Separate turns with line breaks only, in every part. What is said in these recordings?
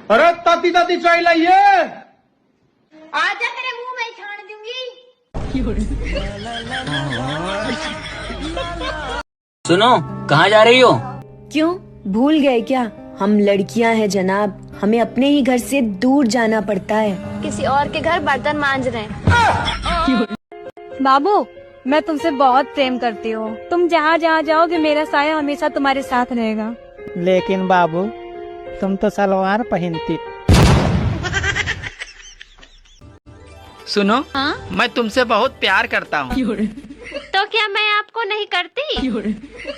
अरे ताती ताती चाय लाइए।
आजा तेरे मुंह में छान दूंगी।
सुनो, कहाँ जा रही हो?
क्यों, भूल गए क्या? हम लड़कियां हैं जनाब, हमें अपने ही घर से दूर जाना पड़ता है।
किसी और के घर बर्तन मांज रहे हैं।
बाबू, मैं तुमसे बहुत प्रेम करती हूँ। तुम जहाँ जहाँ जाओगे मेरा साया हमेशा तुम्हारे साथ रहेगा।
लेकिन बाबू, तुम तो सलवार पहनती।
सुनो,
हाँ?
मैं तुमसे बहुत प्यार करता हूँ।
तो क्या मैं आपको नहीं करती?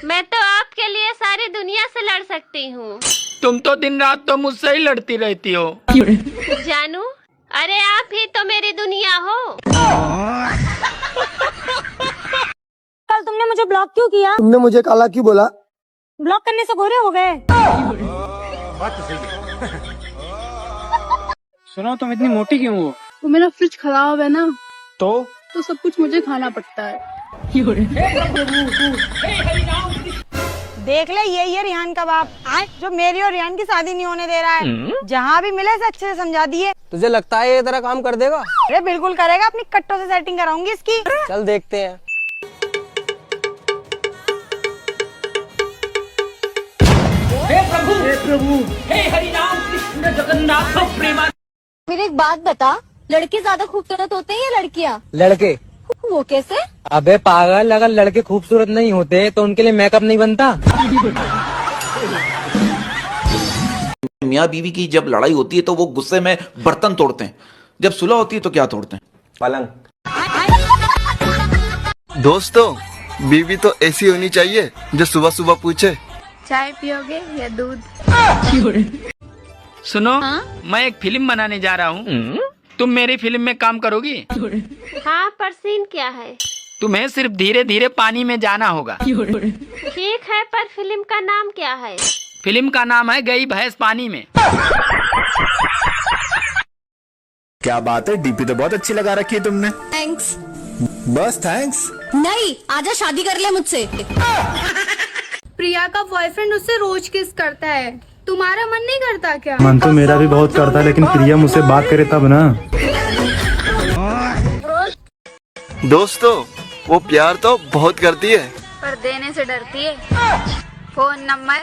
मैं तो आपके लिए सारी दुनिया से लड़ सकती हूँ।
तुम तो दिन रात तो मुझसे ही लड़ती रहती हो।
जानू, अरे आप ही तो मेरी दुनिया हो।
कल तुमने मुझे ब्लॉक क्यों किया?
तुमने मुझे काला क्यों बोला?
ब्लॉक करने से गोरे हो गए।
सुनो, तुम इतनी मोटी क्यों हो?
वो मेरा फ्रिज खराब है ना,
तो
सब कुछ मुझे खाना पड़ता है।
देख ले, ये रिहान का बाप जो मेरी और रिहान की शादी नहीं होने दे रहा है। जहाँ भी मिले अच्छे से समझा दिए।
तुझे लगता है ये तेरा काम कर देगा?
अरे बिल्कुल करेगा, अपनी कट्टों से सेटिंग कराऊंगी इसकी।
चल देखते हैं।
हे प्रभु, हे हरि राम कृष्ण जगन्नाथ प्रेमा।
मेरी एक बात बता, लड़के ज्यादा खूबसूरत होते हैं या लड़कियाँ?
लड़के।
वो कैसे?
अबे पागल, अगर लड़के खूबसूरत नहीं होते तो उनके लिए मेकअप नहीं बनता।
मियाँ बीवी की जब लड़ाई होती है तो वो गुस्से में बर्तन तोड़ते हैं, जब सुलह होती है तो क्या तोड़ते हैं?
पलंग।
दोस्तों, बीवी तो ऐसी होनी चाहिए जो सुबह सुबह पूछे
चाय पियोगे या दूध?
सुनो,
हाँ?
मैं एक फिल्म बनाने जा रहा हूँ। तुम मेरी फिल्म में काम करोगी?
हाँ, पर सीन क्या है?
तुम्हें सिर्फ धीरे धीरे पानी में जाना होगा।
ठीक है, पर फिल्म का नाम क्या है?
फिल्म का नाम है गई भैंस पानी में।
क्या बात है, डीपी तो बहुत अच्छी लगा रखी है तुमने।
थैंक्स।
बस थैंक्स?
नहीं, आजा शादी कर ले मुझसे।
प्रिया का बॉयफ्रेंड उससे रोज किस करता है, तुम्हारा मन नहीं करता क्या?
मन तो मेरा भी बहुत करता है, लेकिन प्रिया मुझसे बात करे तब ना।
दोस्तों, वो प्यार तो बहुत करती है
पर देने से डरती है। Phone number?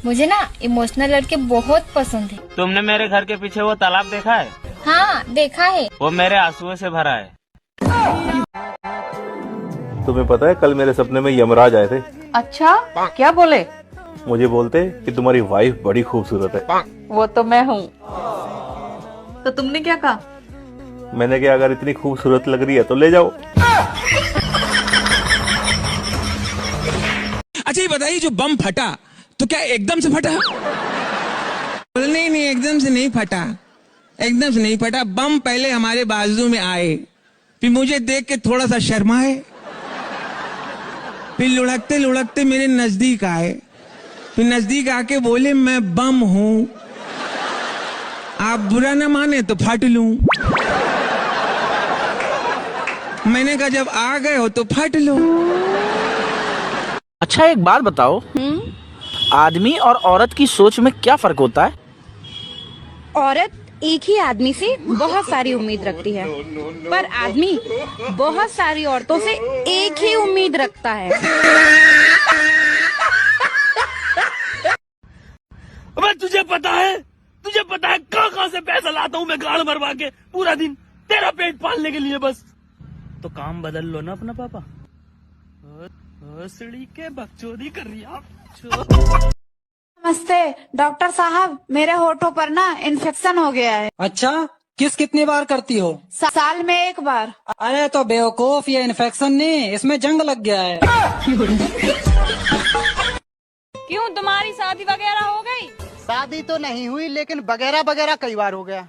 मुझे ना इमोशनल लड़के बहुत पसंद है।
तुमने मेरे घर के पीछे वो तालाब देखा है?
हाँ, देखा है।
वो मेरे आंसुओं से भरा है।
तुम्हें पता है, कल मेरे सपने में यमराज आए थे।
अच्छा, क्या बोले?
मुझे बोलते कि तुम्हारी वाइफ बड़ी खूबसूरत है।
वो तो मैं हूँ। तो तुमने क्या कहा?
मैंने कहा अगर इतनी खूबसूरत लग रही है तो ले जाओ।
अच्छा ये बताइए, जो बम फटा तो क्या एकदम से फटा? नहीं नहीं, एकदम से नहीं फटा, एकदम से नहीं फटा। बम पहले हमारे बाजू में आए, फिर मुझे देख के थोड़ा सा शर्माए, फिर लुढ़कते लुढ़कते मेरे नजदीक आए, फिर नजदीक आके बोले मैं बम हूं, आप बुरा ना माने तो फट लूं। मैंने कहा जब आ गए हो तो फट लो।
अच्छा एक बात बताओ, आदमी और औरत की सोच में क्या फर्क होता है?
औरत एक ही आदमी से बहुत सारी उम्मीद रखती है, पर आदमी बहुत सारी औरतों से एक ही उम्मीद रखता है।
अबे तुझे पता है कहाँ से पैसा लाता हूँ मैं गाड़ मरवा के पूरा दिन तेरा पेट पालने के लिए। बस तो काम बदल लो ना अपना पापा। हंसड़ी के बकचोदी कर रही आप।
नमस्ते डॉक्टर साहब, मेरे होठों पर ना इन्फेक्शन हो गया है।
अच्छा, कितनी बार करती हो?
साल में एक बार।
अरे तो बेवकूफ, ये इन्फेक्शन नहीं, इसमें जंग लग गया है।
क्यों, तुम्हारी शादी वगैरह हो गई?
शादी तो नहीं हुई, लेकिन वगैरह वगैरह कई बार हो गया।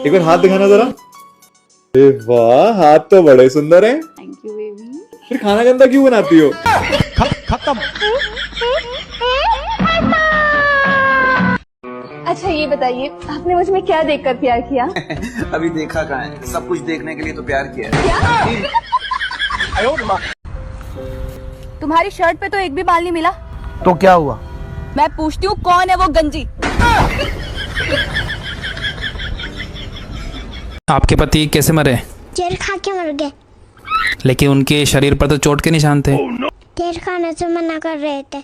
एक बार हाथ दिखाना जरा। अरे वाह, हाथ तो बड़े सुंदर हैं।
Thank you baby.
फिर खाना गंदा क्यों बनाती हो? खत्म।
अच्छा ये बताइए आपने मुझ में क्या देखकर प्यार किया?
अभी देखा कहाँ है, सब कुछ देखने के लिए तो प्यार किया है।
तुम्हारी शर्ट पे तो एक भी बाल नहीं मिला।
तो क्या हुआ?
मैं पूछती हूँ कौन है वो गंजी?
आपके पति कैसे मरे?
जेल खा के मर गए।
लेकिन उनके शरीर पर तो चोट के निशान थे।
जेल खाने से मना कर रहे थे।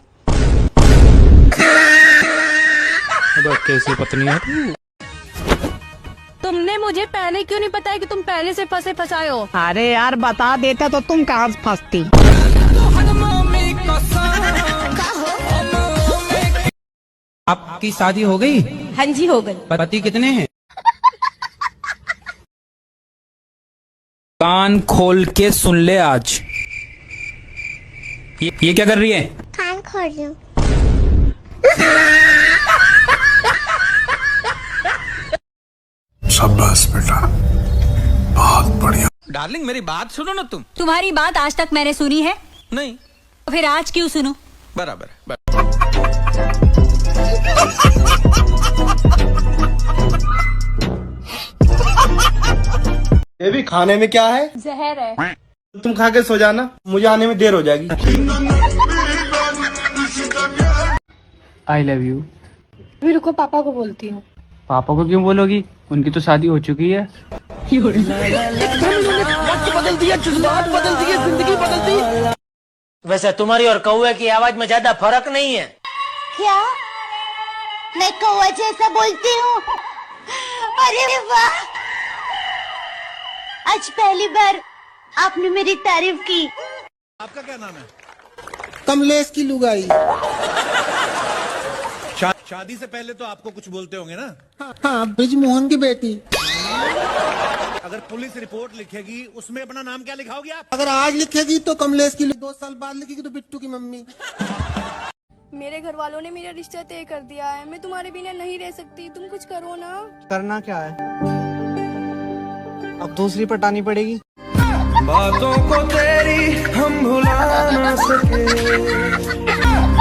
कैसी पत्नी है?
तुमने मुझे पहले क्यों नहीं बताया कि तुम पहले से फंसाए हो?
अरे यार बता देता तो तुम कहाँ फंसती।
आपकी शादी हो गई?
हाँ जी हो गई।
पति कितने हैं?
कान खोल के सुन ले आज। ये क्या कर रही है?
कान खोल रही हूँ।
शाबाश बेटा, बहुत बढ़िया।
डार्लिंग मेरी बात सुनो ना तुम।
तुम्हारी बात आज तक मैंने सुनी है?
नहीं।
तो फिर आज क्यों सुनूं?
बराबर।
ये भी खाने में क्या है?
जहर है।
तुम खा के सो जाना, मुझे आने में देर हो जाएगी।
आई लव यू।
अभी रुको पापा को बोलती हूँ।
पापा को क्यों बोलोगी? उनकी तो शादी हो चुकी है।
बदल दिया, जज्बात बदल दिए, जिंदगी बदल दी।
वैसे तुम्हारी और कौवे की आवाज में ज्यादा फर्क नहीं है।
क्या? मैं कौवा जैसा बोलती हूँ? अरे वाह! आज पहली बार आपने मेरी तारीफ की।
आपका क्या नाम है?
कमलेश की लुगाई।
शादी से पहले तो आपको कुछ बोलते होंगे ना?
हाँ, ब्रिजमोहन की बेटी।
अगर पुलिस रिपोर्ट लिखेगी उसमें अपना नाम क्या लिखाओगे आप?
अगर आज लिखेगी तो कमलेश की, 2 साल बाद लिखेगी तो बिट्टू की मम्मी।
मेरे घर वालों ने मेरा रिश्ता तय कर दिया है। मैं तुम्हारे बिना नहीं रह सकती। तुम कुछ करो ना।
करना क्या है? अब दूसरी पटानी पड़ेगी।
बातों को तेरी हम भुला ना सके।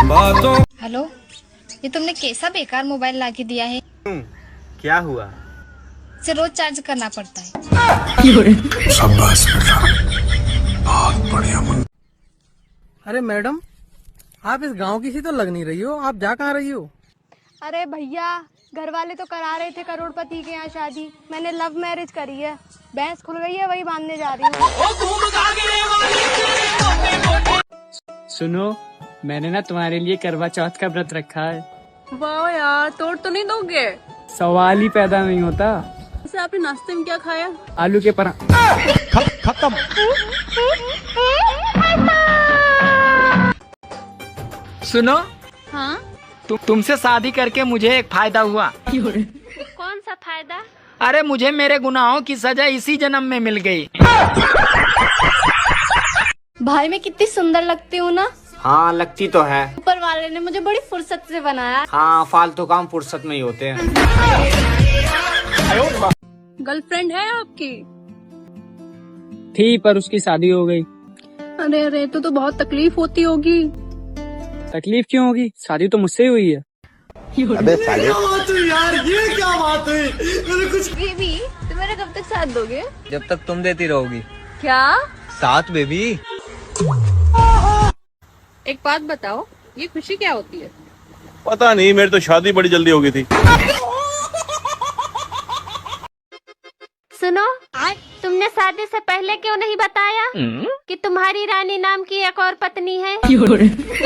बातों।
हेलो, ये तुमने कैसा बेकार मोबाइल लाके दिया है?
क्या हुआ?
इसे रोज चार्ज करना पड़ता है।
शाबाश बेटा, बहुत बढ़िया।
अरे मैडम, आप इस गांव की सी तो लग नहीं रही हो। आप जा कहाँ रही हो?
अरे भैया, घर वाले तो करा रहे थे करोड़पति के यहाँ शादी। मैंने लव मैरिज करी है। भैंस खुल गई है, वही बांधने जा रही हूँ।
सुनो, मैंने ना तुम्हारे लिए करवा चौथ का व्रत रखा है।
वाह यार, तोड़ तो नहीं दोगे?
सवाल ही पैदा नहीं होता।
वैसे आपने नाश्ते में क्या खाया?
आलू के पराठे।
खत्म।
सुनो,
हाँ?
तुमसे शादी करके मुझे एक फायदा हुआ।
कौन सा फायदा?
अरे मुझे मेरे गुनाहों की सजा इसी जन्म में मिल गई।
भाई मैं कितनी सुंदर लगती हूँ ना?
हाँ, लगती तो है।
ऊपर वाले ने मुझे बड़ी फुर्सत से बनाया।
हाँ, फालतू काम फुर्सत में ही होते हैं।
गर्लफ्रेंड है आपकी?
थी, पर उसकी शादी हो गई।
अरे अरे, तो बहुत तकलीफ होती होगी।
तकलीफ क्यों होगी? शादी तो मुझसे ही हुई है।
अबे साले।
यार ये क्या बात हुई? मेरे कुछ।
बेबी, तुम मेरा कब तक साथ दोगे?
जब तक तुम देती रहोगी।
क्या?
साथ बेबी।
एक बात बताओ, ये खुशी क्या होती है?
पता नहीं, मेरी तो शादी बड़ी जल्दी हो गई थी।
सुनो, तुमने शादी से पहले क्यों नहीं बताया कि तुम्हारी रानी नाम की एक और पत्नी है?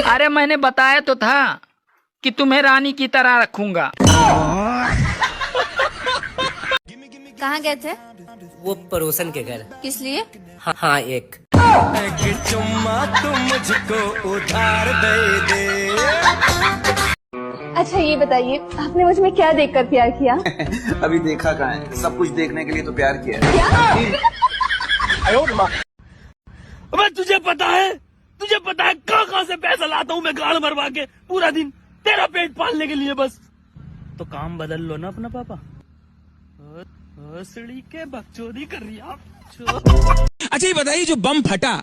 अरे मैंने बताया तो था कि तुम्हें रानी की तरह रखूंगा।
कहाँ गए थे?
वो पड़ोसन के घर।
किस लिए?
हाँ, एक
चुम्मा तुम मुझको उधार दे दे।
अच्छा ये बताइए आपने मुझ में क्या देखकर प्यार किया?
अभी देखा कहाँ है, सब कुछ देखने के लिए तो प्यार किया है।
अबे तुझे पता है कहाँ कहाँ से पैसा लाता हूँ मैं गाड़ मरवा के पूरा दिन तेरा पेट पालने के लिए बस। तो काम बदल लो ना अपना पापा। हंसड़ी के बकचोदी कर रही आप।
अच्छा ये बताइए, जो बम फटा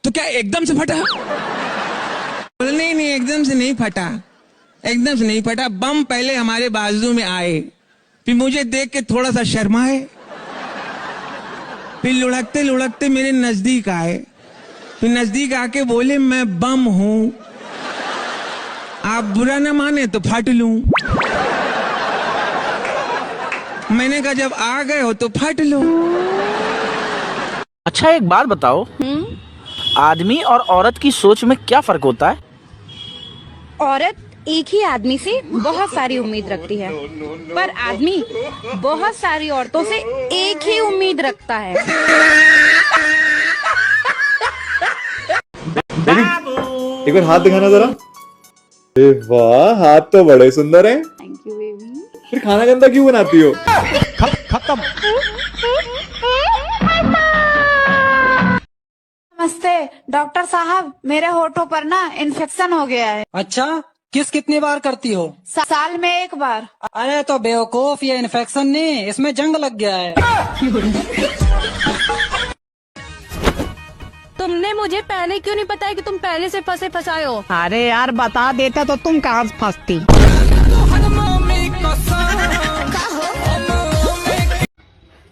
तो क्या एकदम से फटा? नहीं, एकदम से नहीं फटा, एकदम से नहीं फटा, बम पहले हमारे बाजू में आए, फिर मुझे देख के थोड़ा सा शर्माए, फिर लुढ़कते लुढ़कते मेरे नजदीक आए, फिर नजदीक आके बोले मैं बम हूं, आप बुरा न माने तो फट लूं। मैंने कहा जब आ गए हो तो फट लो।
अच्छा एक बात बताओ, आदमी और औरत की सोच में क्या फर्क होता है?
औरत एक ही आदमी से बहुत सारी उम्मीद रखती है, पर आदमी बहुत सारी औरतों से एक ही उम्मीद रखता है।
बेबी एक बार हाथ दिखाना जरा। अरे वाह, हाथ तो बड़े सुंदर हैं।
Thank you baby.
फिर खाना गंदा क्यों बनाती हो?
खत्म।
नमस्ते डॉक्टर साहब, मेरे होठों पर ना इन्फेक्शन हो गया है।
अच्छा, कितनी बार करती हो?
साल में एक बार।
अरे तो बेवकूफ, ये इन्फेक्शन नहीं, इसमें जंग लग गया है।
तुमने मुझे पहले क्यों नहीं बताया कि तुम पहले से फंसे फंसाए हो?
अरे यार बता देता तो तुम कहाँ फंसती।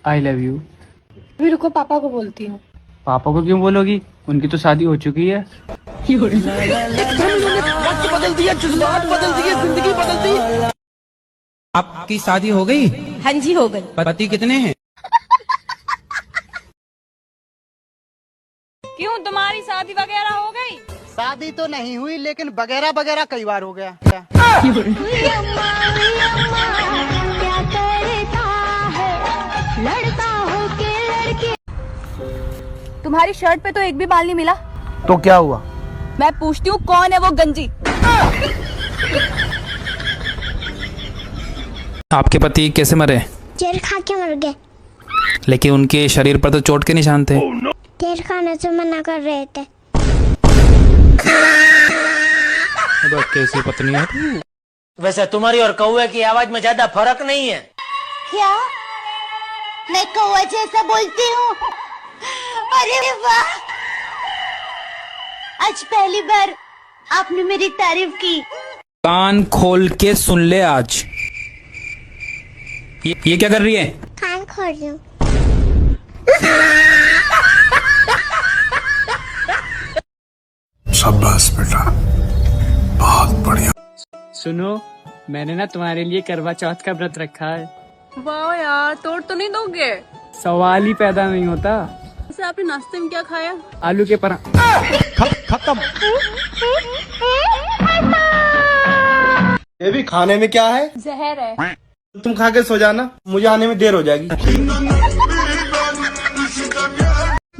आई लव यू।
अभी रुको, पापा को बोलती हूँ।
पापा को क्यों बोलोगी? उनकी तो शादी हो चुकी है।
बदल दिया, जज्बात बदल दिए, जिंदगी बदल दी।
आपकी शादी हो गई?
हाँ जी हो गई।
पति कितने हैं?
क्यों, तुम्हारी शादी वगैरह हो गई?
शादी तो नहीं हुई, लेकिन वगैरह वगैरह कई बार हो गया।
तुम्हारी शर्ट पे तो एक भी बाल नहीं मिला।
तो क्या हुआ?
मैं पूछती हूँ कौन है वो गंजी?
आपके पति कैसे मरे?
जहर खा के मर गए।
लेकिन उनके शरीर पर तो चोट के निशान थे।
जहर खाने से मना कर रहे थे।
कैसी पत्नी है?
वैसे तुम्हारी और कौवे की आवाज में ज्यादा फर्क नहीं है।
क्या? मैं कौवा जैसा बोलती हूँ? अरे वाह, आज पहली बार आपने मेरी तारीफ की।
कान खोल के सुन ले आज। ये क्या कर रही है?
कान खोल रही हूँ।
शाबाश बेटा, बहुत बढ़िया।
सुनो, मैंने ना तुम्हारे लिए करवा चौथ का व्रत रखा है।
वाह यार, तोड़ तो नहीं दोगे?
सवाल ही पैदा नहीं होता।
वैसे आपने नाश्ते में क्या खाया?
आलू के पराठे।
खत्म। ये भी खाने में क्या है?
जहर है।
तुम खा के सो जाना, मुझे आने में देर हो जाएगी।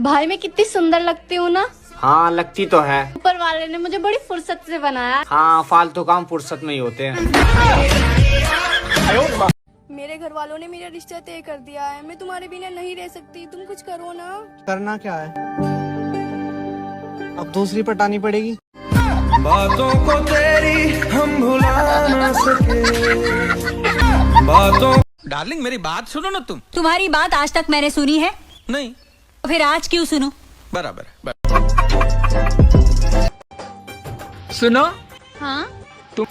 भाई मैं कितनी सुंदर लगती हूँ ना?
हाँ लगती तो है।
ऊपर वाले ने मुझे बड़ी फुर्सत से बनाया।
हाँ, फालतू काम फुर्सत में ही होते हैं।
मेरे घर वालों ने मेरा रिश्ता तय कर दिया है। मैं तुम्हारे बिना नहीं रह सकती, तुम कुछ करो ना।
करना क्या है? अब दूसरी पटानी पड़ेगी।
बातों को तेरी हम भुला ना सके, बातों।
डार्लिंग मेरी बात सुनो ना तुम।
तुम्हारी बात आज तक मैंने सुनी है?
नहीं।
तो फिर आज क्यों सुनो?
बराबर।
सुनो,
हाँ?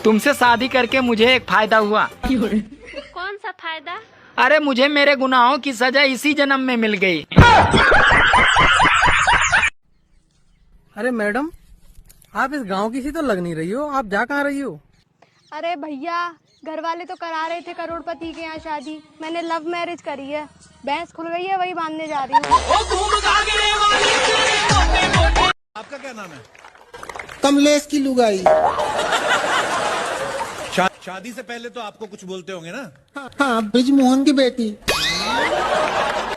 तुमसे शादी करके मुझे एक फायदा हुआ।
कौन सा फायदा?
अरे मुझे मेरे गुनाहों की सजा इसी जन्म में मिल गई।
अरे मैडम, आप इस गांव की सी तो लग नहीं रही हो। आप जा कहाँ रही हो?
अरे भैया, घर वाले तो करा रहे थे करोड़पति के यहाँ शादी। मैंने लव मैरिज करी है। भैंस खुल गई है, वही बांधने जा रही हूँ।
आपका क्या नाम है?
कमलेश की लुगाई।
शादी से पहले तो आपको कुछ बोलते होंगे ना?
हाँ, ब्रिजमोहन की बेटी।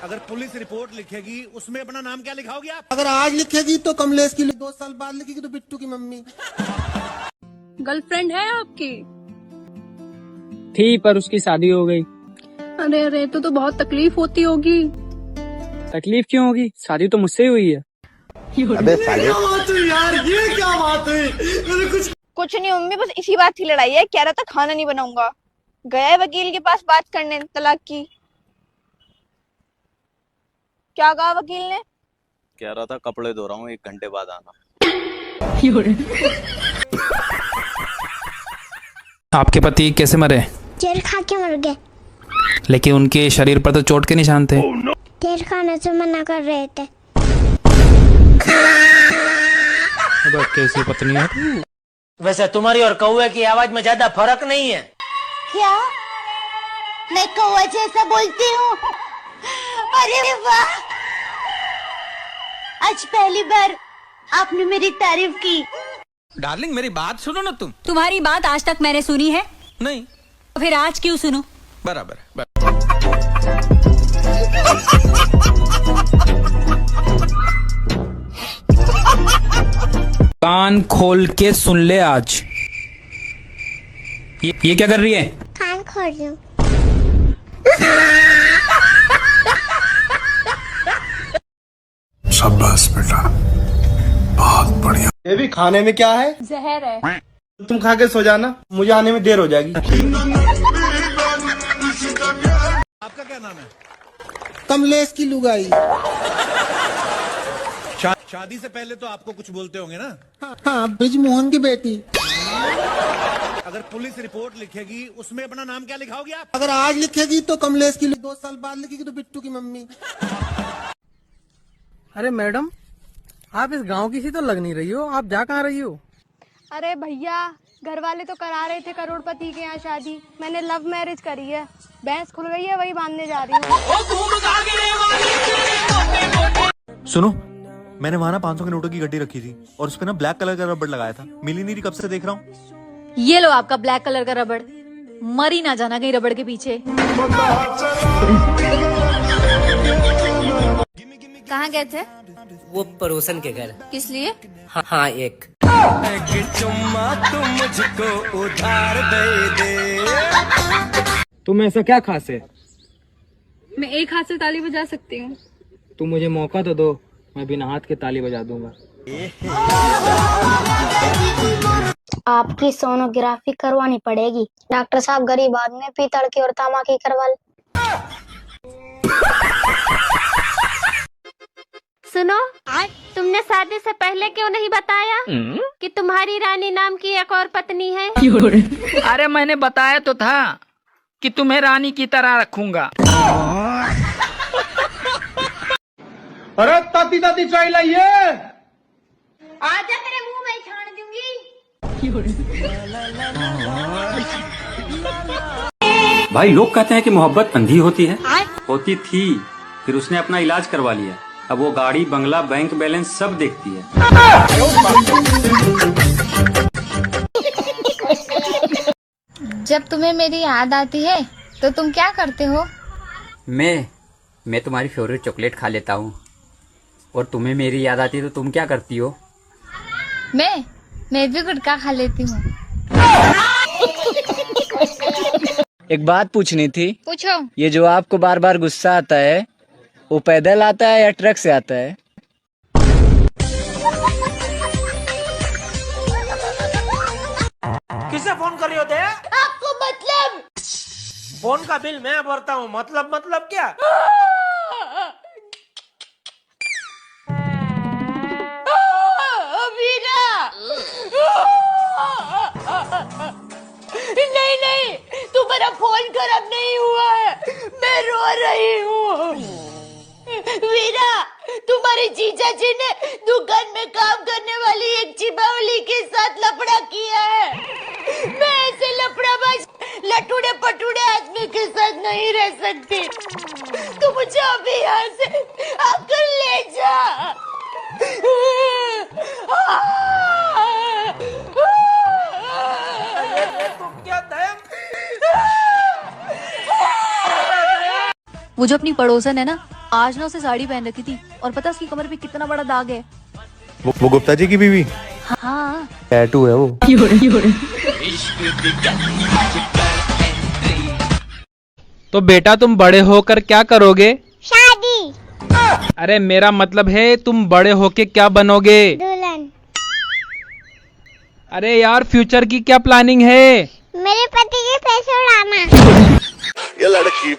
अगर पुलिस रिपोर्ट लिखेगी उसमें अपना नाम क्या लिखाओगे आप?
अगर आज लिखेगी तो कमलेश की, 2 साल बाद लिखेगी तो बिट्टू की मम्मी।
गर्लफ्रेंड है आपकी?
थी, पर उसकी शादी हो गई।
अरे अरे, तो बहुत तकलीफ होती होगी।
तकलीफ क्यों होगी? शादी तो मुझसे ही हुई है।
अबे साले, क्या बात हुई यार? ये क्या बात हुई?
कुछ नहीं मम्मी, बस इसी बात की लड़ाई है। कह रहा था खाना नहीं बनाऊंगा। गया है वकील के पास बात करने तलाक की। क्या कहा वकील ने?
कह रहा था कपड़े धो रहा हूँ, 1 घंटे बाद आना।
आपके पति कैसे मरे?
जहर खा के मर गए।
लेकिन उनके शरीर पर तो चोट के निशान थे।
जहर खाने से मना कर रहे थे।
कैसी पत्नी है?
वैसे तुम्हारी और कौवे की आवाज में ज्यादा फर्क नहीं है।
क्या मैं कौवा जैसा बोलती हूँ? अरे वाह, आज पहली बार आपने मेरी तारीफ की।
डार्लिंग मेरी बात सुनो ना तुम।
तुम्हारी बात आज तक मैंने सुनी है
नहीं।
तो फिर आज क्यों सुनूं?
बराबर। कान खोल के सुन ले आज। ये क्या कर रही है?
कान खोल रही हूँ।
शाबाश बेटा, बहुत बढ़िया।
ये भी खाने में क्या है?
जहर है।
तुम खा के सो जाना, मुझे आने में देर हो जाएगी।
आपका क्या नाम है?
कमलेश की लुगाई।
शादी से पहले तो आपको कुछ बोलते होंगे ना?
हाँ, ब्रिजमोहन की बेटी।
अगर पुलिस रिपोर्ट लिखेगी उसमें अपना नाम क्या लिखाओगे आप?
अगर आज लिखेगी तो कमलेश की, 2 साल बाद लिखेगी तो बिट्टू की मम्मी। अरे मैडम, आप इस गांव की सी तो लग नहीं रही हो, आप जा कहाँ रही हो?
अरे भैया, घर वाले तो करा रहे थे करोड़पति के यहाँ शादी। मैंने लव मैरिज करी है। भैंस खुल गई है, वही बांधने जा रही हूँ।
सुनो, मैंने वहाँ ना 500 के नोटों की गड्डी रखी थी और उस पे ना ब्लैक कलर का रबड़ लगाया था। मिली नहीं रही, कब से देख रहा हूँ।
ये लो आपका ब्लैक कलर का रबड़। मर ही ना जाना कहीं रबड़ के पीछे। कहाँ गए थे?
वो पड़ोसन के घर।
किस लिए?
हाँ एक तुम मुझको उधार दे।
तुम ऐसा क्या खास है?
मैं एक हाथ से ताली बजा सकती हूँ।
तुम मुझे मौका तो दो, मैं बिना हाथ के ताली बजा दूंगा।
आपकी सोनोग्राफी करवानी पड़ेगी। डॉक्टर साहब, गरीब आदमी पीतल की और तांबा की करवा ले।
सुनो, तुमने शादी से पहले क्यों नहीं बताया कि तुम्हारी रानी नाम की एक और पत्नी है?
अरे मैंने बताया तो था कि तुम्हें रानी की तरह रखूंगा।
अरे ताती ताती चाय लाइए।
आजा, तेरे मुंह में छान दूंगी।
भाई, लोग कहते हैं कि मोहब्बत अंधी होती है। होती थी, फिर उसने अपना इलाज करवा लिया। अब वो गाड़ी, बंगला, बैंक बैलेंस सब देखती है।
जब तुम्हें मेरी याद आती है तो तुम क्या करते हो?
मैं तुम्हारी फेवरेट चॉकलेट खा लेता हूँ। और तुम्हें मेरी याद आती है तो तुम क्या करती हो?
मैं भी गुटखा खा लेती हूँ।
एक बात पूछनी थी।
पूछो।
ये जो आपको बार बार गुस्सा आता है, वो पैदल आता है या ट्रक से आता है?
किसे फोन कर रहे होते हैं?
आपको मतलब?
फोन का बिल मैं भरता हूँ, मतलब क्या?
नहीं, तुम्हारा फोन खराब नहीं हुआ है। मैं रो रही हूँ। वीरा, तुम्हारे जीजा जी ने दुकान में काम करने वाली एक चिबावली के साथ लफड़ा किया है। मैं ऐसे लफड़ाबाज लटूड़े पटूड़े आदमी के साथ नहीं रह सकती। तू मुझे अभी यहाँ से आकर ले जा।
वो जो अपनी पड़ोसन है ना, आज ना उसे साड़ी पहन रखी थी और पता उसकी कमर पे कितना बड़ा दाग है।
वो गुप्ता जी की बीवी?
हाँ,
टैटू है वो।
तो बेटा, तुम बड़े होकर क्या करोगे?
शादी।
अरे मेरा मतलब है तुम बड़े होके क्या बनोगे?
दुल्हन।
अरे यार, फ्यूचर की क्या प्लानिंग है?
मेरे पति के पैसे उड़ाना।
ये लड़की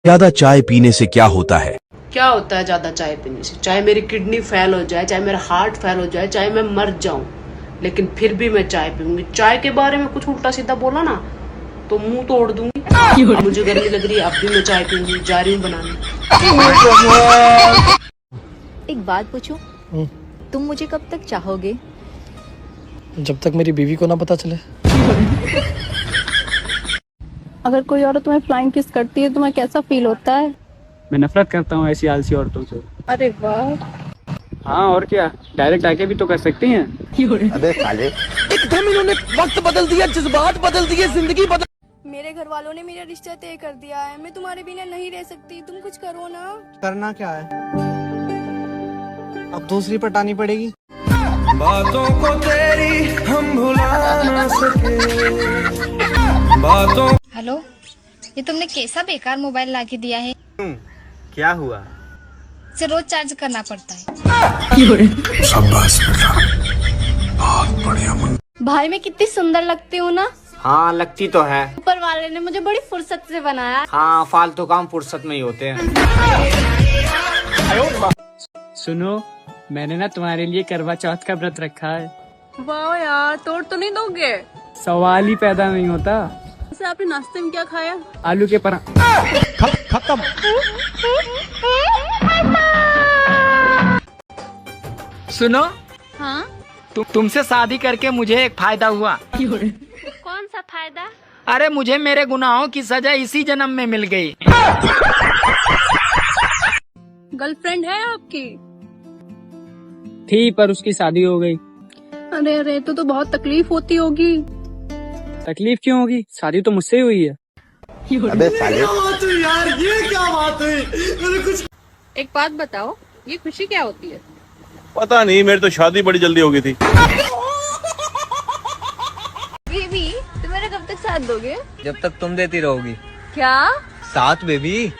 ज्यादा चाय पीने से क्या होता है?
क्या होता है ज्यादा चाय पीने से? चाहे मेरी किडनी फेल हो जाए, चाहे मेरा हार्ट फेल हो जाए, चाहे मैं मर जाऊं, लेकिन फिर भी मैं चाय पीऊंगी। चाय के बारे में कुछ उल्टा सीधा बोला ना तो मुंह तोड़ दूंगी। मुझे गर्मी लग रही है, अब भी मैं चाय पीऊंगी, जा रही हूँ बनाने।
एक बात पूछूं, तुम मुझे कब तक चाहोगे?
जब तक मेरी बीवी को ना पता चले।
अगर कोई औरत तुम्हें फ्लाइंग किस करती है तुम्हें कैसा फील होता है?
मैं नफरत करता हूँ ऐसी आलसी औरतों से।
अरे वाह,
हाँ और क्या, डायरेक्ट आके भी तो कर सकती हैं।
अबे साले
एकदम इन्होंने वक्त बदल दिया, जज्बात बदल दिए, जिंदगी बदल।
मेरे घर वालों ने मेरा रिश्ता तय कर दिया है, मैं तुम्हारे बिना नहीं रह सकती, तुम कुछ करो ना।
करना क्या है? अब दूसरी पटानी पड़ेगी।
बातों को तेरी हम भुला ना सके, बातों।
हेलो, ये तुमने कैसा बेकार मोबाइल ला के दिया है?
क्या हुआ?
इसे रोज चार्ज करना पड़ता है।
शाबाश बेटा, बहुत बढ़िया।
भाई मैं कितनी सुंदर लगती हूँ ना?
हाँ लगती तो है।
ऊपर वाले ने मुझे बड़ी फुर्सत से बनाया।
हाँ फालतू काम फुर्सत में ही होते हैं।
सुनो, मैंने ना तुम्हारे लिए करवा चौथ का व्रत रखा है।
वाह यार, तोड़ तो नहीं दोगे?
सवाल ही पैदा नहीं होता।
वैसे आपने नाश्ते में क्या खाया?
आलू के पराठे।
खत्म।
सुनो,
हाँ,
तुमसे शादी करके मुझे एक फायदा हुआ।
कौन सा फायदा?
अरे मुझे मेरे गुनाहों की सजा इसी जन्म में मिल गई।
गर्लफ्रेंड है आपकी?
थी पर उसकी शादी हो गई।
अरे अरे, तो बहुत तकलीफ होती होगी।
तकलीफ क्यों होगी, शादी तो मुझसे ही हुई है।
अबे साले
यार ये क्या बात हुई? कुछ
एक बात बताओ, ये खुशी क्या होती है?
पता नहीं, मेरी तो शादी बड़ी जल्दी हो गई थी।
बेबी, तुम मेरा कब तक साथ दोगे?
जब तक तुम देती रहोगी।
क्या
साथ बेबी?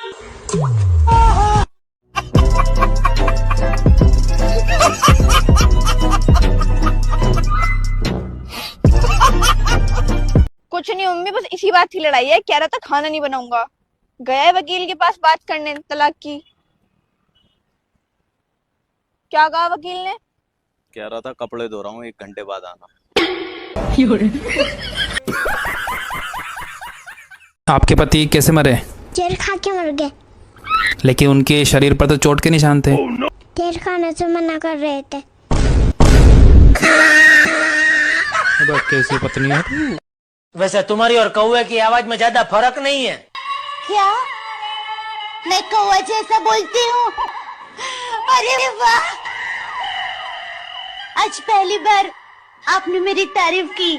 कुछ नहीं मम्मी, बस इसी बात की लड़ाई है। कह रहा था खाना नहीं बनाऊंगा, गया है वकील के पास बात करने तलाक की। क्या कहा वकील ने?
कह रहा था कपड़े धो रहा हूँ, 1 घंटे बाद आना।
आपके पति कैसे मरे?
जहर खा के मर गए।
लेकिन उनके शरीर पर तो चोट के निशान थे।
जहर खाने से मना कर रहे थे।
कैसी पत्नी है?
वैसे तुम्हारी और कौवे की आवाज में ज्यादा फर्क नहीं है।
क्या मैं कौवा जैसा बोलती हूँ? अरे वाह, आज पहली बार आपने मेरी तारीफ की।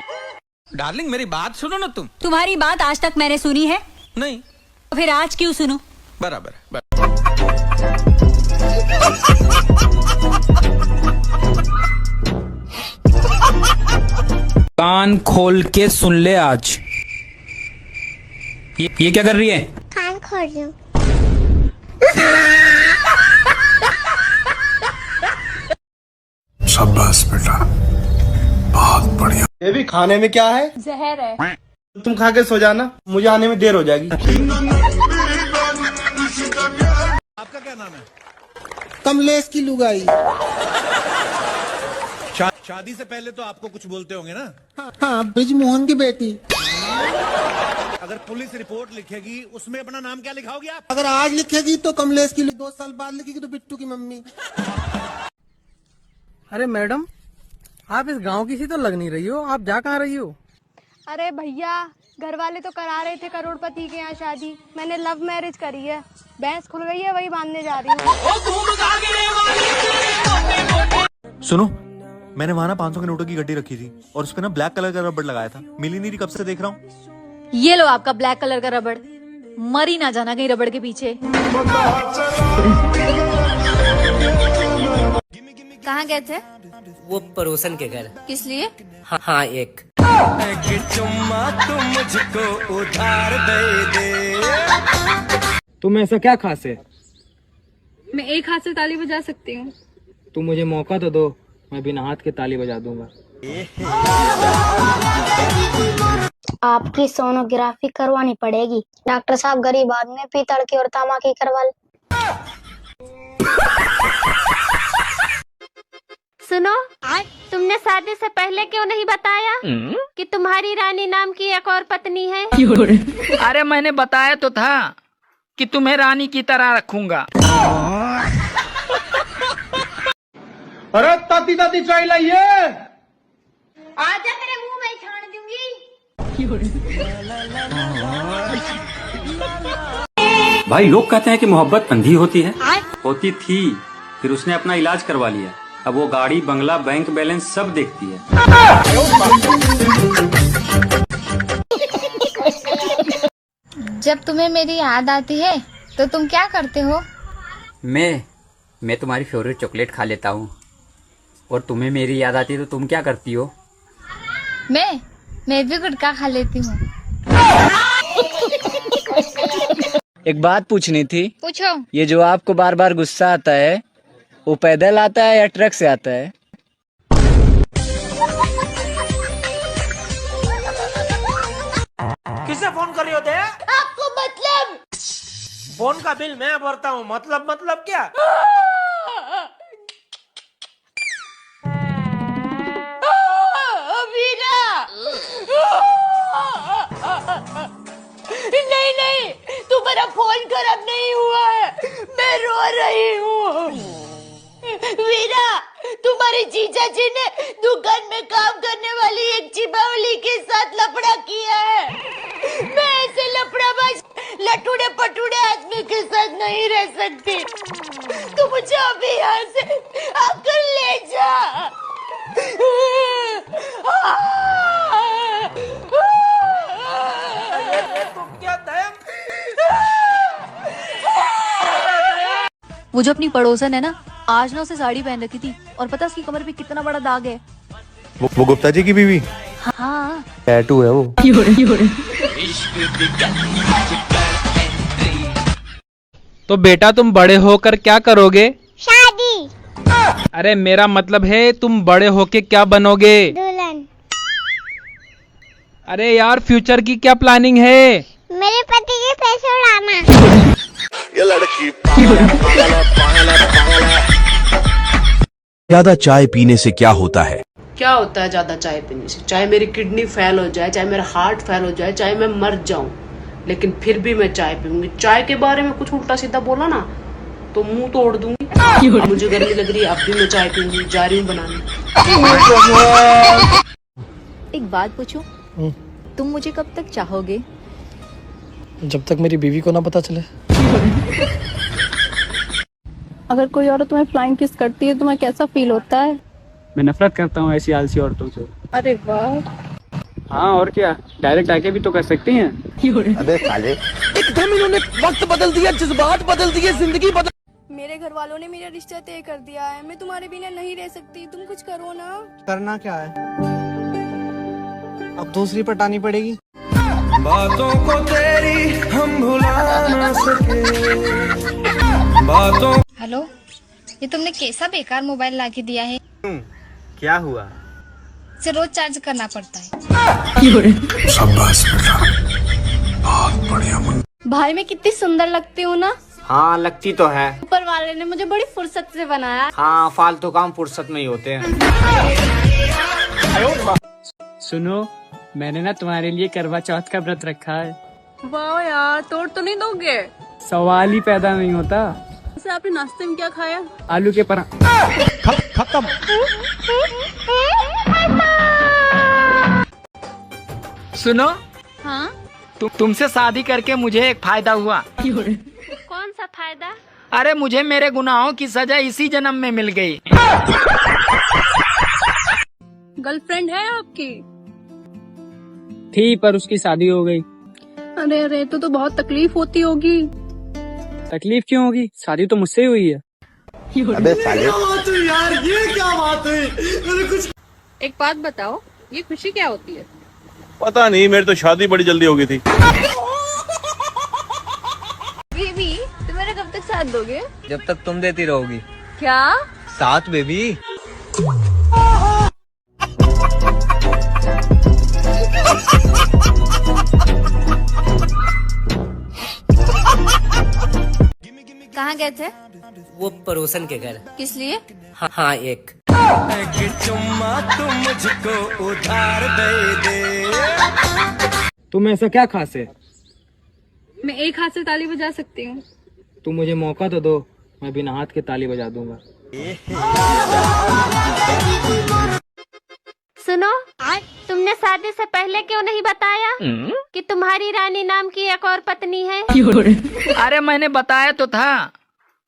डार्लिंग मेरी बात सुनो ना तुम।
तुम्हारी बात आज तक मैंने सुनी है
नहीं,
तो फिर आज क्यों सुनूं?
बराबर।
कान खोल के सुन ले आज। ये क्या कर रही है?
कान खोल रही हूँ।
शाबाश बेटा, बहुत बढ़िया।
ये भी खाने में क्या है?
जहर है।
तुम खा के सो जाना, मुझे आने में देर हो जाएगी।
आपका क्या नाम है?
कमलेश की लुगाई।
शादी से पहले तो आपको कुछ बोलते होंगे ना?
हाँ, ब्रिजमोहन की बेटी।
अगर पुलिस रिपोर्ट लिखेगी उसमें अपना नाम क्या लिखाओगे आप?
अगर आज लिखेगी तो कमलेश की, 2 साल बाद लिखेगी तो बिट्टू की मम्मी। अरे मैडम, आप इस गांव की सी तो लग नहीं रही हो, आप जा कहाँ रही हो?
अरे भैया, घर वाले तो करा रहे थे करोड़पति के यहाँ शादी, मैंने लव मैरिज करी है। भैंस खुल गई है, वही बांधने जा रही हूँ।
सुनो, मैंने वहां ना 500 के नोटों की गड्डी रखी थी और उसपे ना ब्लैक कलर का रबड़ लगाया था, मिली नहीं रही, कब से देख रहा हूँ।
ये लो आपका ब्लैक कलर का रबड़, मरी ना जाना कहीं रबड़ के पीछे। कहाँ गए थे?
वो पड़ोसन के घर।
किस लिए?
हाँ एक चुम्मा तुम मुझको उधार दे।
तुम ऐसा क्या खास है?
मैं एक हाथ से ताली बजा सकती हूँ।
तुम मुझे मौका तो दो, मैं बिना हाथ के ताली बजा दूंगा।
आपकी सोनोग्राफी करवानी पड़ेगी। डॉक्टर साहब गरीब आदमी, पीतल की और तांबा की करवा ले।
सुनो, तुमने शादी से पहले क्यों नहीं बताया कि तुम्हारी रानी नाम की एक और पत्नी है?
अरे मैंने बताया तो था कि तुम्हें रानी की तरह रखूंगा।
अरे ताती ताती चाय लाइए।
आजा तेरे मुंह में छान दूंगी।
भाई लोग कहते हैं कि मोहब्बत अंधी होती है, होती थी, फिर उसने अपना इलाज करवा लिया। अब वो गाड़ी, बंगला, बैंक बैलेंस सब देखती है।
जब तुम्हें मेरी याद आती है तो तुम क्या करते हो?
मैं तुम्हारी फेवरेट चॉकलेट खा लेता हूँ। और तुम्हें मेरी याद आती है तो तुम क्या करती हो?
मैं भी गुटखा खा लेती हूँ।
एक बात पूछनी थी।
पूछो।
ये जो आपको बार बार गुस्सा आता है, वो पैदल आता है या ट्रक से आता है?
किसे फोन कर रहे होते हैं?
आपको मतलब?
फोन का बिल मैं भरता हूँ, मतलब क्या?
वीरा, नहीं, तुम्हारा फोन खराब नहीं हुआ है, मैं रो रही हूँ। वीरा, तुम्हारे जीजा जी ने दुकान में काम करने वाली एक चिबावली के साथ लफड़ा किया है। मैं ऐसे लफड़ाबाज लटूड़े पटूड़े आदमी के साथ नहीं रह सकती। तू मुझे अभी यहाँ से आकर ले जा।
वो जो अपनी पड़ोसन है ना, आज ना उसे साड़ी पहन रखी थी और पता उसकी कमर पे कितना बड़ा दाग है।
वो गुप्ता जी की बीवी?
हाँ,
टैटू है वो।
तो बेटा तुम बड़े होकर क्या करोगे?
शादी।
अरे मेरा मतलब है तुम बड़े होके क्या बनोगे?
दुल्हन।
अरे यार फ्यूचर की क्या प्लानिंग है?
मेरे पति के पैसे उड़ाना।
ये लड़की
ज्यादा चाय पीने से क्या होता है?
क्या होता है ज्यादा चाय पीने से? चाहे मेरी किडनी फेल हो जाए, चाहे मेरा हार्ट फेल हो जाए, चाहे मैं मर जाऊं, लेकिन फिर भी मैं चाय पीऊंगी। चाय के बारे में कुछ उल्टा सीधा बोला ना तो मुंह तोड़ दूंगी। मुझे गर्मी लग रही है, अब भी मैं चाय पीऊंगी, जा रही हूँ बनाने।
एक बात पूछूं, तुम मुझे कब तक चाहोगे?
जब तक मेरी बीवी को ना पता चले।
अगर कोई औरत तुम्हें फ्लाइंग किस करती है तुम्हें कैसा फील होता है?
मैं नफरत करता हूँ ऐसी आलसी औरतों से।
अरे वाह।
हाँ और क्या, डायरेक्ट आके भी तो कर सकती हैं।
अबे साले,
एकदम इन्होंने वक्त बदल दिया, जज्बात बदल दिए, जिंदगी बदल।
मेरे घर वालों ने मेरा रिश्ता तय कर दिया है, मैं तुम्हारे बिना नहीं रह सकती, तुम कुछ करो ना।
करना क्या है? अब दूसरी पटानी पड़ेगी।
बातों को तेरी हम भुला ना सके, बातों।
हेलो, ये तुमने कैसा बेकार मोबाइल लाके दिया है?
क्या हुआ?
इसे रोज चार्ज करना पड़ता है।
शाबाश बेटा, बहुत बढ़िया मुन्ना।
भाई मैं कितनी सुंदर लगती हूँ ना?
हाँ लगती तो है।
ऊपर वाले ने मुझे बड़ी फुर्सत से बनाया।
हाँ फालतू काम फुर्सत में ही होते हैं।
सुनो, मैंने ना तुम्हारे लिए करवा चौथ का व्रत रखा है।
वाह यार, तोड़ तो नहीं दोगे?
सवाल ही पैदा नहीं होता।
वैसे आपने नाश्ते में क्या खाया?
आलू के पराठे।
खत्म।
सुनो,
हाँ?
तुमसे शादी करके मुझे एक फायदा हुआ।
कौन सा फायदा?
अरे मुझे मेरे गुनाहों की सजा इसी जन्म में मिल गई।
गर्लफ्रेंड है आपकी?
थी पर उसकी शादी हो गई।
अरे अरे, तो बहुत तकलीफ होती होगी।
तकलीफ क्यों होगी, शादी तो मुझसे ही हुई है।
अबे साले,
यार ये क्या बात हुई? मैंने कुछ।
एक बात बताओ, ये खुशी क्या होती है?
पता नहीं, मेरी तो शादी बड़ी जल्दी हो गई थी।
बेबी, तुम मेरा कब तक साथ दोगे?
जब तक तुम देती रहोगी।
क्या?
साथ बेबी।
कहाँ गए थे?
वो पड़ोसन के घर।
किस लिए?
हाँ एक
कि चुम्मा तू मुझको उधार दे दे।
तुम ऐसा क्या खास है?
मैं एक हाथ से ताली बजा सकती हूँ।
तुम मुझे मौका तो दो, मैं बिना हाथ के ताली बजा दूंगा।
सुनो, तुमने शादी से पहले क्यों नहीं बताया कि तुम्हारी रानी नाम की एक और पत्नी है?
अरे मैंने बताया तो था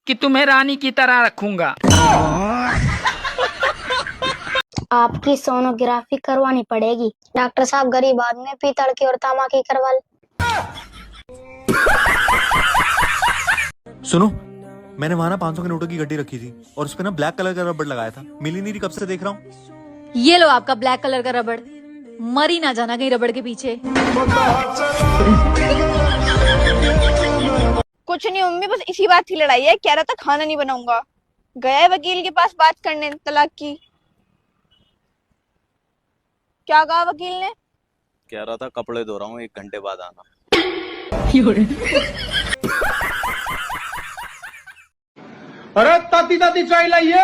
कि तुम्हें रानी की तरह रखूंगा।
आपकी सोनोग्राफी करवानी पड़ेगी। डॉक्टर साहब गरीब आदमी, पीतल की और तांबा की करवा ले।
सुनो, मैंने वहां ना 500 के नोटों की गड्डी रखी थी और उसपे ना ब्लैक कलर का रबड़ लगाया था। मिली नहीं रही, कब से देख रहा हूँ।
ये लो आपका ब्लैक कलर का रबड़, मरी ना जाना कहीं रबड़ के पीछे।
कुछ नहीं मम्मी, बस इसी बात की लड़ाई है। कह रहा था खाना नहीं बनाऊंगा, गया है वकील के पास बात करने तलाक की। क्या कहा वकील ने?
कह रहा था कपड़े धो रहा हूँ, 1 घंटे बाद आना।
अरे ताती ताती चाय लाइए।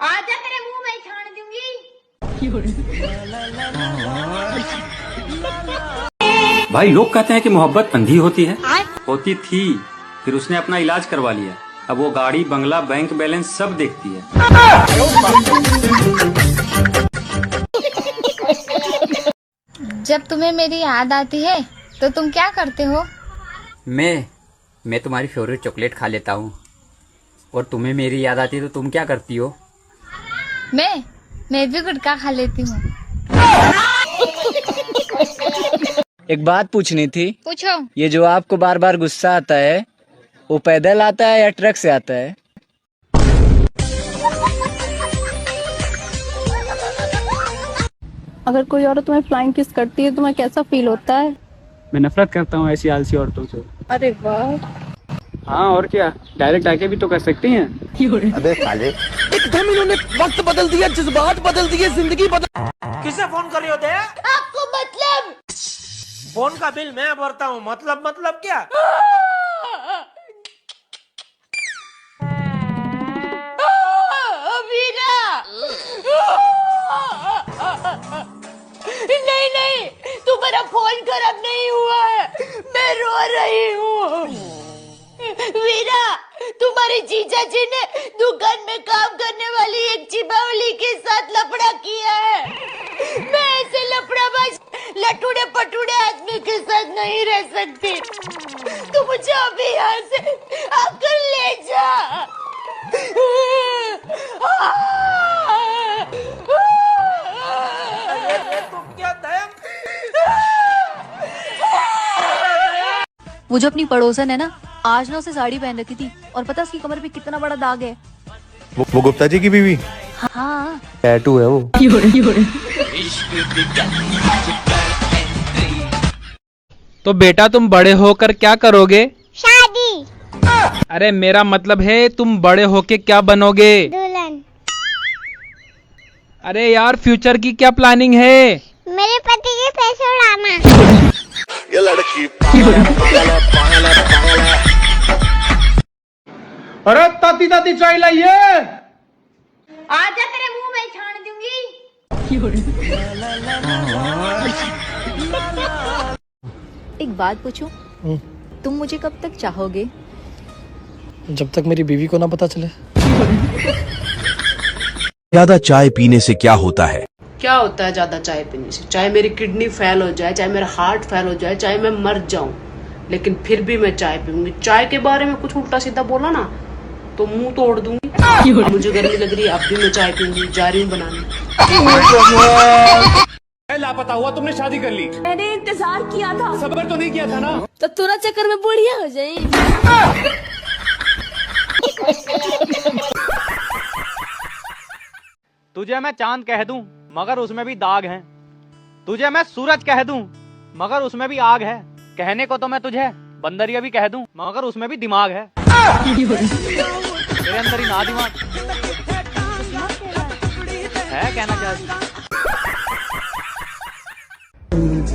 आजा तेरे मुंह में छान दूंगी।
भाई लोग कहते हैं कि मोहब्बत अंधी होती है, होती थी, फिर उसने अपना इलाज करवा लिया। अब वो गाड़ी, बंगला, बैंक बैलेंस सब देखती है।
जब तुम्हें मेरी याद आती है तो तुम क्या करते हो?
मैं तुम्हारी फेवरेट चॉकलेट खा लेता हूँ। और तुम्हें मेरी याद आती है तो तुम क्या करती हो?
मैं भी गुटखा खा लेती हूँ।
एक बात पूछनी थी।
पूछो।
ये जो आपको बार बार गुस्सा आता है, वो पैदल आता है या ट्रक से आता है?
अगर कोई औरत तुम्हें फ्लाइंग किस करती है तुम्हें कैसा फील होता है?
मैं नफरत करता हूँ ऐसी आलसी औरतों से।
अरे वाह।
हाँ और क्या, डायरेक्ट आके भी तो कर सकती हैं।
अबे साले,
एकदम इन्होंने वक्त बदल दिया, जज्बात बदल दिए, जिंदगी बदल।
किसे फोन कर रहे होते हैं?
आपको मतलब?
फोन का बिल मैं भरता हूँ, मतलब क्या?
वीरा, नहीं, तुम्हारा फोन खराब नहीं हुआ है, मैं रो रही हूँ। वीरा, तुम्हारे जीजा जी ने दुकान में काम करने वाली एक चिबावली के साथ लफड़ा किया है। मैं ऐसे लफड़ाबाज, लटूड़े पटूड़े आदमी के साथ नहीं रह सकती। तू मुझे अभी यहाँ से आकर ले जा।
वो जो अपनी पड़ोसन है ना, आज ना उसे साड़ी पहन रखी थी और पता उसकी कमर पे कितना बड़ा दाग है।
वो गुप्ता जी की बीवी?
हाँ।
टैटू है वो।
तो बेटा तुम बड़े होकर क्या करोगे?
शादी।
अरे मेरा मतलब है तुम बड़े होके क्या बनोगे?
दुल्हन।
अरे यार फ्यूचर की क्या प्लानिंग है?
मेरे पति के पैसे उड़ाना।
ये लड़की
अरे ताती ताती चाय लाइए।
आजा तेरे मुंह में छान दूंगी।
एक बात पूछूं, तुम मुझे कब तक चाहोगे?
जब तक मेरी बीवी को ना पता चले।
ज्यादा चाय पीने से क्या होता है?
क्या होता है ज्यादा चाय पीने से? चाहे मेरी किडनी फेल हो जाए, चाहे मेरा हार्ट फेल हो जाए, चाहे मैं मर जाऊं, लेकिन फिर भी मैं चाय पीऊंगी। चाय के बारे में कुछ उल्टा सीधा बोला ना तो मुंह तोड़ दूंगी। अब मुझे गर्मी लग रही है, अब भी मैं चाय पीऊंगी। जा रही हूँ बनाने।
लापता हुआ, तुमने शादी कर ली।
मैंने इंतजार किया था।
सब्र तो नहीं किया था ना?
तो तू ना चक्कर में बुढ़िया हो जाए।
तुझे मैं चांद कह दूं मगर उसमें भी दाग हैं। तुझे मैं सूरज कह दूं मगर उसमें भी आग है। कहने को तो मैं तुझे बंदरिया भी कह दूं मगर उसमें भी दिमाग है। तेरे अंदर ही ना दिमाग है, कहना चाहती।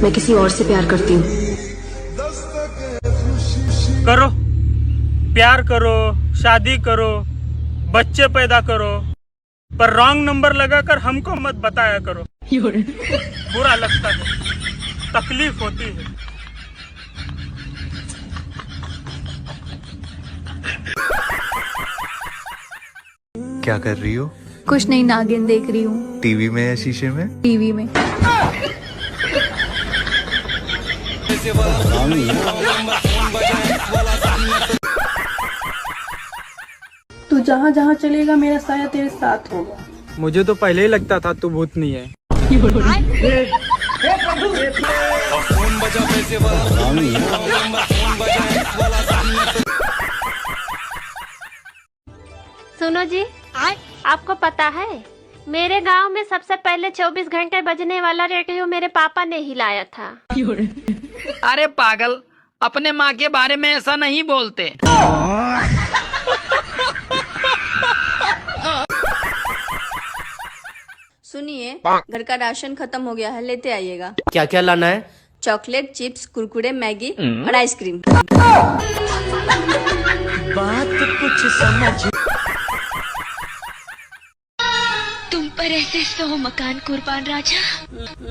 मैं किसी और से प्यार करती हूँ।
करो, प्यार करो, शादी करो, बच्चे पैदा करो,
पर रॉन्ग नंबर लगाकर हमको मत बताया करो, बुरा लगता है, तकलीफ होती है।
क्या कर रही हो?
कुछ नहीं, नागिन देख रही हूँ।
टीवी में या शीशे में?
टीवी में।
तू जहाँ जहाँ चलेगा मेरा साया तेरे साथ होगा।
मुझे तो पहले ही लगता था तू भूतनी है।
सुनो जी, आपको पता है मेरे गांव में सबसे पहले 24 घंटे बजने वाला रेडियो मेरे पापा ने ही लाया था।
अरे पागल, अपने माँ के बारे में ऐसा नहीं बोलते।
सुनिए, घर का राशन खत्म हो गया है, लेते आइएगा।
क्या क्या लाना है?
चॉकलेट, चिप्स, कुरकुरे, मैगी और आइसक्रीम।
बात कुछ समझ।
तुम पर ऐसे 100 मकान कुर्बान राजा।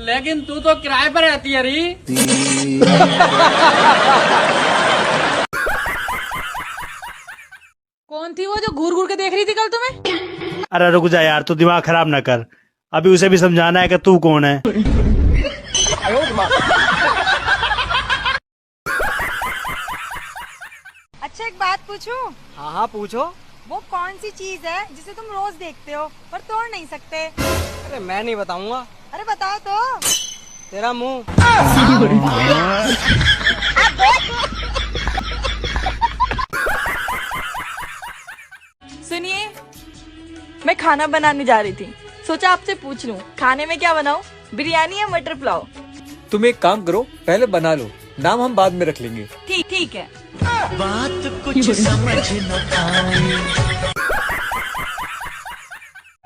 लेकिन तू तो किराए पर रहती है री।
कौन थी वो जो घूर घूर के देख रही थी कल तुम्हें?
अरे रुक जा यार, तू दिमाग खराब ना कर, अभी उसे भी समझाना है कि तू कौन है।
अच्छा एक बात पूछूं?
हाँ हाँ पूछो।
वो कौन सी चीज है जिसे तुम रोज देखते हो पर तोड़ नहीं सकते?
अरे मैं नहीं बताऊंगा।
अरे बताओ तो।
तेरा मुंह।
सुनिए, मैं खाना बनाने जा रही थी, सोचा आपसे पूछ लूं खाने में क्या बनाऊं, बिरयानी या मटर पुलाव?
तुम एक काम करो, पहले बना लो, नाम हम बाद में रख लेंगे।
ठीक है।
बात कुछ समझ न आई।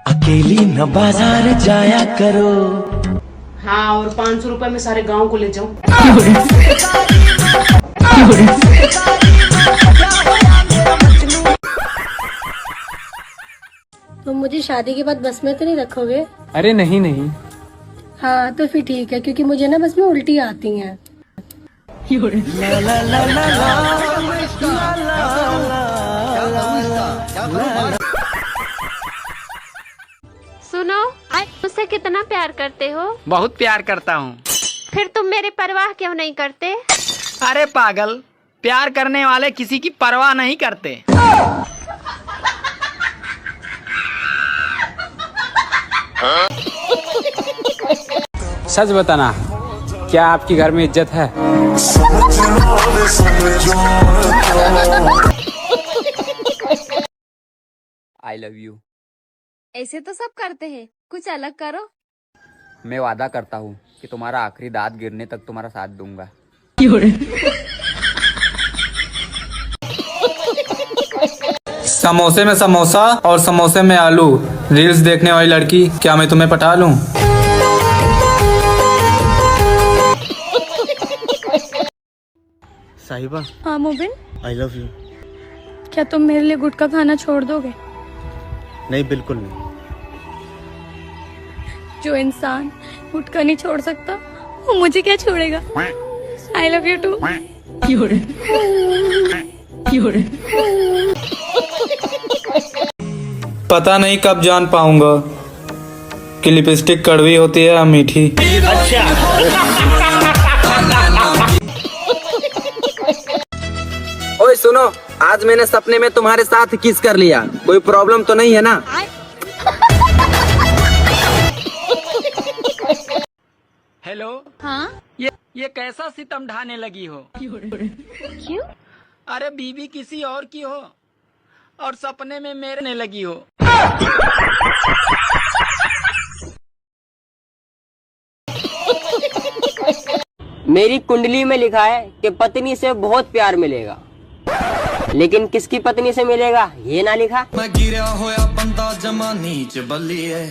अकेली न बाजार जाया करो।
हाँ, और 500 रुपए में सारे गांव को ले जाऊं।
तो मुझे शादी के बाद बस में तो नहीं रखोगे?
अरे नहीं नहीं।
हाँ तो फिर ठीक है, क्योंकि मुझे ना बस में उल्टी आती हैं।
ला ला ला ला ला।
सुनो, मुझसे कितना प्यार करते हो?
बहुत प्यार करता हूँ।
फिर तुम मेरी परवाह क्यों नहीं करते?
अरे पागल, प्यार करने वाले किसी की परवाह नहीं करते।
सच बताना, क्या आपकी घर में इज्जत है?
आई लव यू।
ऐसे तो सब करते हैं, कुछ अलग करो।
मैं वादा करता हूँ कि तुम्हारा आखिरी दांत गिरने तक तुम्हारा साथ दूंगा।
समोसे में समोसा और समोसे में आलू, रील्स देखने वाली लड़की, क्या मैं तुम्हें पटा लूं?
साहिबा। हाँ मोबिन,
आई लव यू।
क्या तुम मेरे लिए गुटखा खाना छोड़ दोगे?
नहीं, बिल्कुल नहीं।
जो इंसान गुटखा नहीं छोड़ सकता वो मुझे क्या छोड़ेगा? I love you too.
पता नहीं कब जान पाऊंगा कि लिपस्टिक कड़वी होती है या मीठी।
ओए सुनो, आज मैंने सपने में तुम्हारे साथ किस कर लिया, कोई प्रॉब्लम तो नहीं है ना?
हेलो।
हाँ?
ये कैसा सितम ढाने लगी हो?
क्यों?
अरे बीवी किसी और की हो और सपने में मेरे लगी हो।
मेरी कुंडली में लिखा है कि पत्नी से बहुत प्यार मिलेगा, लेकिन किसकी पत्नी से मिलेगा ये ना लिखा।
मैं गिरा होया बंदा जमा नीच बल्ली है।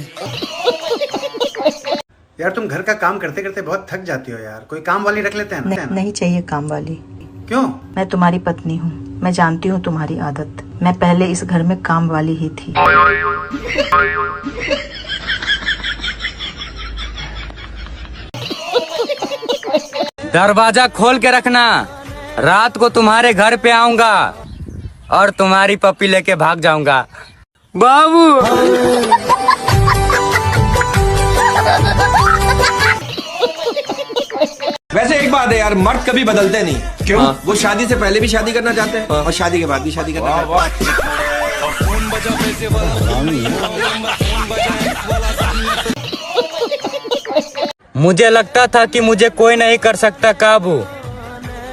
यार तुम घर का काम करते करते बहुत थक जाती हो यार, कोई काम वाली रख लेते हैं ना?
नहीं चाहिए काम वाली,
क्यों?
मैं तुम्हारी पत्नी हूँ, मैं जानती हूँ तुम्हारी आदत। मैं पहले इस घर में काम वाली ही थी।
दरवाजा खोल के रखना, रात को तुम्हारे घर पे आऊंगा और तुम्हारी पप्पी लेके भाग जाऊंगा। बाबू
वैसे एक बात है यार, मर्द कभी बदलते नहीं। क्यों? वो शादी से पहले भी शादी करना चाहते हैं और शादी के बाद भी शादी करना चाहते हैं।
मुझे लगता था कि मुझे कोई नहीं कर सकता काबू,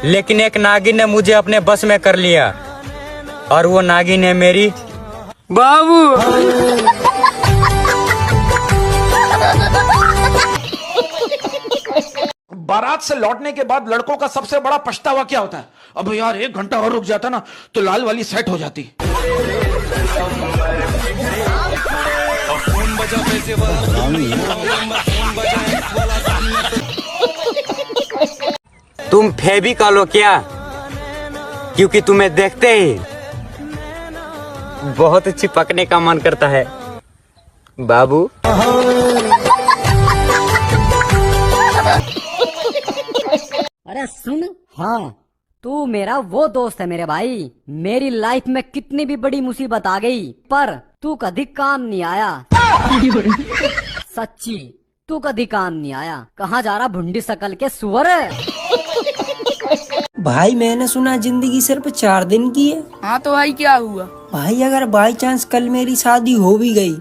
लेकिन एक नागिन ने मुझे अपने बस में कर लिया और वो नागिन है मेरी बाबू।
बारात से लौटने के बाद लड़कों का सबसे बड़ा पछतावा क्या होता है? अब यार 1 घंटा और रुक जाता ना तो लाल वाली सेट हो जाती।
तुम फेविकॉल हो क्या? क्योंकि तुम्हें देखते ही बहुत चिपकने का मन करता है बाबू।
अरे सुन, हाँ तू मेरा वो दोस्त है मेरे भाई। मेरी लाइफ में कितनी भी बड़ी मुसीबत आ गई पर तू कभी काम नहीं आया। सच्ची तू कभी काम नहीं आया। कहाँ जा रहा भुंडी शकल के सुअर?
भाई मैंने सुना जिंदगी सिर्फ 4 दिन की है।
हाँ तो भाई क्या हुआ?
भाई अगर बाई चांस कल मेरी शादी हो भी गई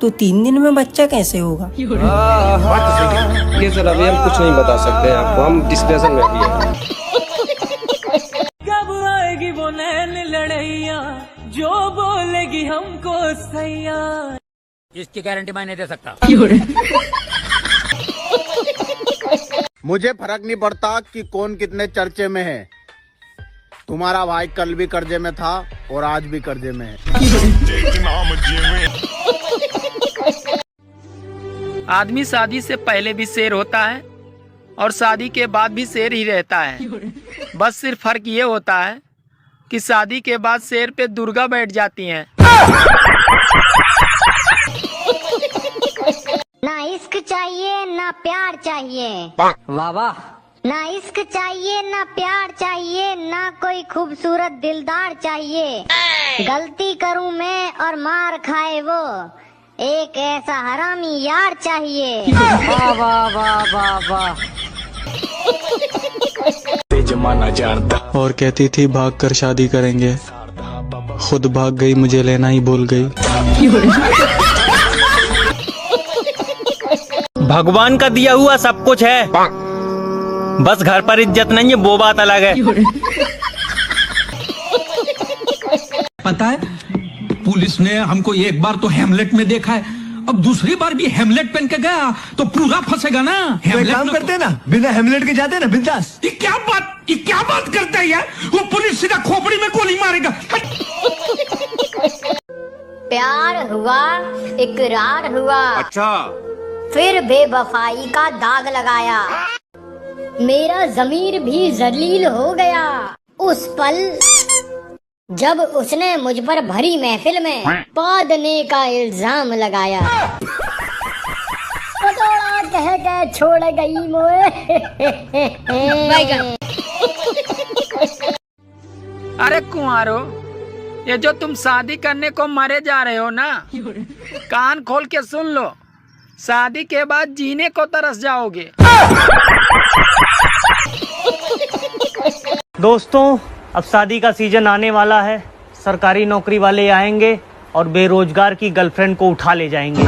तो 3 दिन में बच्चा कैसे होगा?
ये सर अभी हम कुछ नहीं बता सकते आपको, हम डिस्कशन में भी हैं।
कब आएगी वो नैन लड़ैया जो बोलेगी हमको सैया?
इसकी गारंटी मैं नहीं दे सकता।
मुझे फर्क नहीं पड़ता कि कौन कितने चर्चे में है। तुम्हारा भाई कल भी कर्जे में था और आज भी कर्जे में है।
आदमी शादी से पहले भी शेर होता है और शादी के बाद भी शेर ही रहता है। बस सिर्फ फर्क ये होता है कि शादी के बाद शेर पे दुर्गा बैठ जाती हैं।
ना इश्क चाहिए ना प्यार चाहिए।
वाह वाह।
ना इश्क चाहिए ना प्यार चाहिए, ना कोई खूबसूरत दिलदार चाहिए। गलती करूं मैं और मार खाए वो, एक ऐसा हरामी यार चाहिए।
वाह वाह वाह वाह वाह।
जमाना जानता और कहती थी भाग कर शादी करेंगे, खुद भाग गई, मुझे लेना ही भूल गई।
भगवान का दिया हुआ सब कुछ है, बस घर पर इज्जत नहीं है, वो बात अलग है।
पता है पुलिस ने हमको एक बार तो हेमलेट में देखा है, अब दूसरी बार भी हेमलेट पहन के गया तो पूरा फंसेगा ना। हेमलेट काम करते ना, बिना हेमलेट के जाते ना बिंदास। ये क्या बात करता है यार? वो पुलिस सीधा खोपड़ी में गोली मारेगा।
प्यार हुआ, इकरार हुआ,
अच्छा
फिर बेवफाई का दाग लगाया। मेरा ज़मीर भी जलील हो गया उस पल जब उसने मुझ पर भरी महफिल में पादने का इल्जाम लगाया। पतोड़ा कह के छोड़ गई मोए।
अरे कुंवारो, ये जो तुम शादी करने को मरे जा रहे हो ना, कान खोल के सुन लो, शादी के बाद जीने को तरस जाओगे।
दोस्तों, अब शादी का सीजन आने वाला है। सरकारी नौकरी वाले आएंगे और बेरोजगार की गर्लफ्रेंड को उठा ले जाएंगे।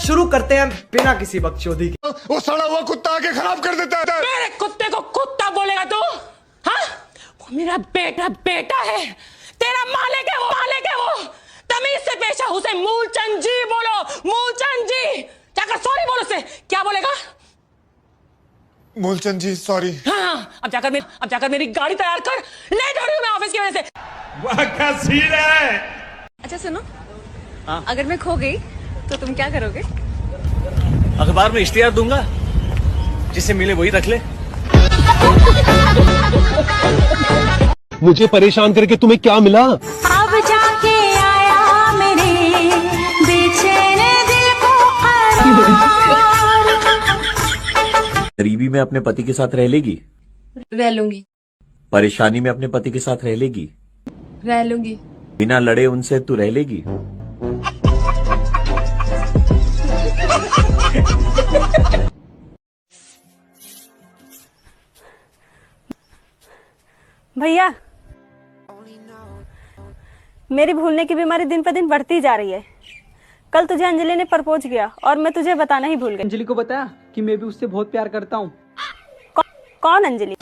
शुरू करते हैं बिना किसी बकचोदी के।
वो सड़ा हुआ कुत्ता आके खराब कर देता है।
मेरे कुत्ते को कुत्ता बोलेगा तू? हाँ? वो मेरा बेटा है, तेरा मालिक है वो। तमीज से पेशा उसे मूलचंद जी बोलो, मूलचंद जी। जाकर सॉरी बोलो उसे। क्या बोलेगा?
मूलचंद जी सॉरी।
हाँ, अब जाकर मेरी गाड़ी तैयार कर, लेट हो रही हूँ मैं ऑफिस की वजह से।
वाह क्या सीन है।
अच्छा सुनो, अगर मैं खो गई तो तुम क्या करोगे?
अखबार में इश्तिहार दूंगा
जिसे मिले वही रख ले।
मुझे परेशान करके तुम्हें क्या मिला?
अब जाके आया मेरे बेचैन दिल को करार।
गरीबी में अपने पति के साथ रह लेगी?
रह लूंगी।
परेशानी में अपने पति के साथ रह लेगी?
रह लूंगी।
बिना लड़े उनसे तू रह लेगी?
भैया, मेरी भूलने की बीमारी दिन पर दिन बढ़ती जा रही है। कल तुझे अंजलि ने प्रपोज किया और मैं तुझे बताना ही भूल गई।
अंजलि को बताया कि मैं भी उससे बहुत प्यार करता हूँ।
कौन अंजलि?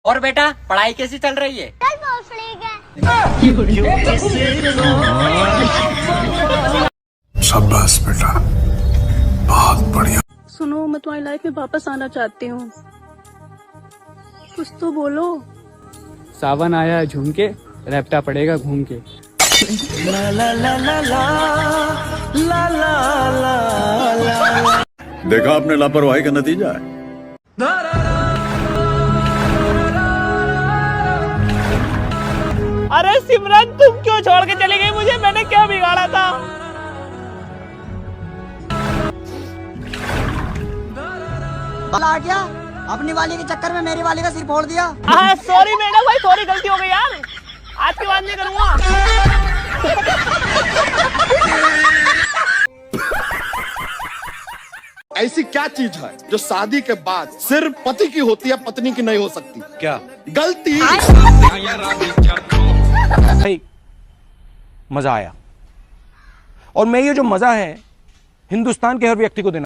और बेटा पढ़ाई कैसी चल रही है?
शाबाश बेटा, बहुत बढ़िया।
सुनो, मैं तुम्हारी लाइफ में वापस आना चाहती हूँ, कुछ तो बोलो।
सावन आया है झूम के, रैप्टा पड़ेगा घूम के।
ला ला ला ला ला ला ला ला।
देखा आपने लापरवाही का नतीजा है।
अरे सिमरन, तुम क्यों छोड़ के चली गई मुझे? मैंने क्या बिगाड़ा था?
आ गया अपनी वाली के चक्कर में मेरी वाली का सिर फोड़ दिया।
सॉरी मैडम भाई, सॉरी, गलती हो गई यार, आज की बात नहीं करूंगा।
ऐसी क्या चीज है जो शादी के बाद सिर्फ पति की होती है, पत्नी की नहीं हो सकती? क्या गलती?
भाई मजा आया, और मैं ये जो मजा है हिंदुस्तान के हर व्यक्ति को देना